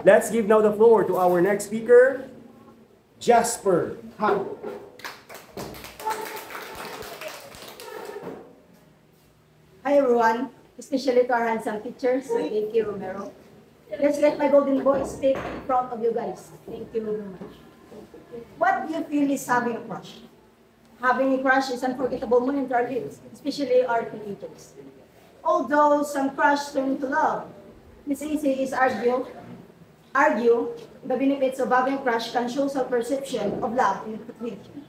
Let's give now the floor to our next speaker, Jasper Han. Hi everyone, especially to our handsome teachers. Thank you, Romero. Let's let my golden boy speak in front of you guys. Thank you very much. What do you feel is having a crush? Having a crush is unforgettable moment in our lives, especially our teenagers. Although some crush turn to love, Miss Easy is argue the benefits of having a crush can show some perception of love in situation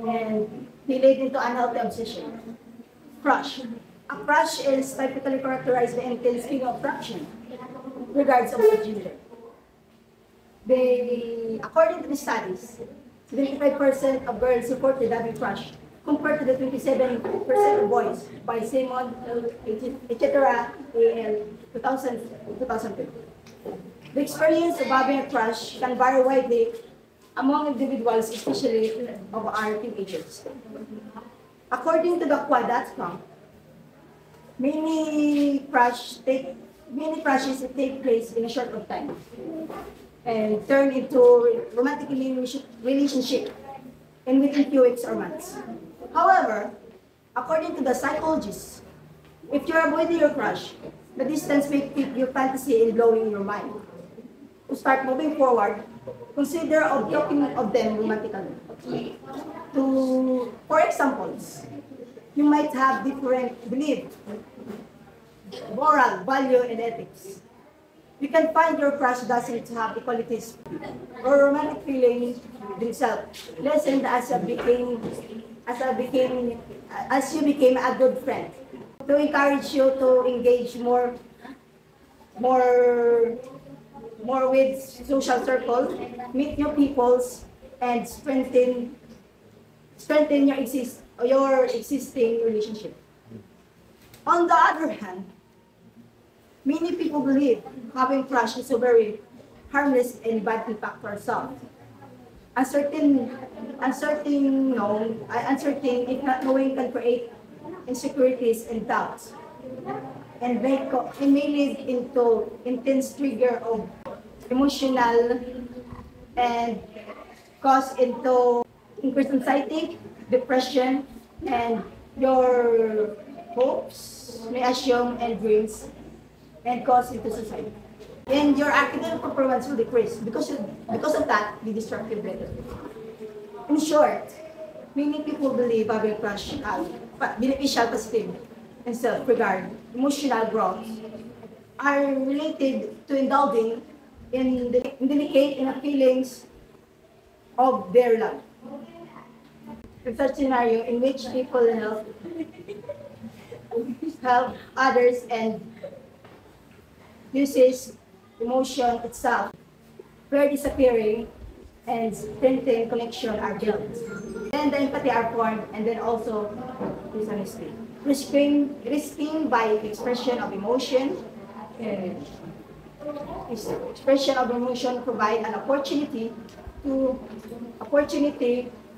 and be led into unhealthy obsession. Crush. A crush is typically characterized by intense feeling of attraction, regardless of the gender. According to the studies, 75% of girls reported having crush, compared to the 27% of boys by Simon, etc. AL 2020. The experience of having a crush can vary widely among individuals, especially of our teenagers. According to the Quad.com, many crushes take place in a short of time and turn into romantic relationship in within few weeks or months. However, according to the psychologists, if you're avoiding your crush, the distance may keep your fantasy in blowing your mind. To start moving forward, consider of talking of them romantically. For examples, you might have different belief, moral, value, and ethics. You can find your crush doesn't have the qualities or romantic feelings themselves. Lessened as you became a good friend. To encourage you to engage more with social circle, meet new peoples, and strengthen your existing relationship. On the other hand, many people believe having crush is a very harmless and bad impact for ourselves. Uncertain if not knowing can create insecurities and doubts, and may lead into intense trigger of emotional and cause into increased anxiety, depression, and your hopes may assume and dreams and cause into suicide. And your academic performance will decrease because of that, be destructive later. In short, many people believe having a crush beneficial, positive, and self-regard, emotional growth are related to indulging in the feelings of their love. In such scenario in which people help others and uses emotion itself, where disappearing and strengthening connection are built. Then the empathy are formed, and then also dishonesty. Risking by expression of emotion. Expression of emotion provide an opportunity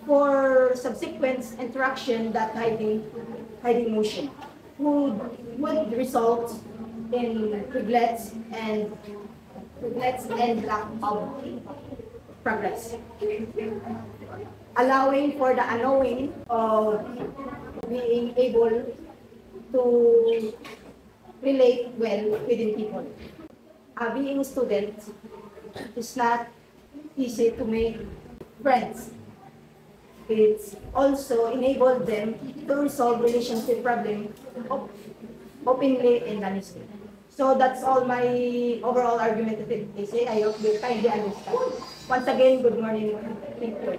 for subsequent interaction that hiding emotion would result in regrets and lack of progress, allowing for the unknowing of being able to relate well within people. Being a student is not easy to make friends. It's also enabled them to resolve relationship problems openly and honestly. So that's all my overall argument today. I hope you kindly understand. Once again, good morning. Thank you.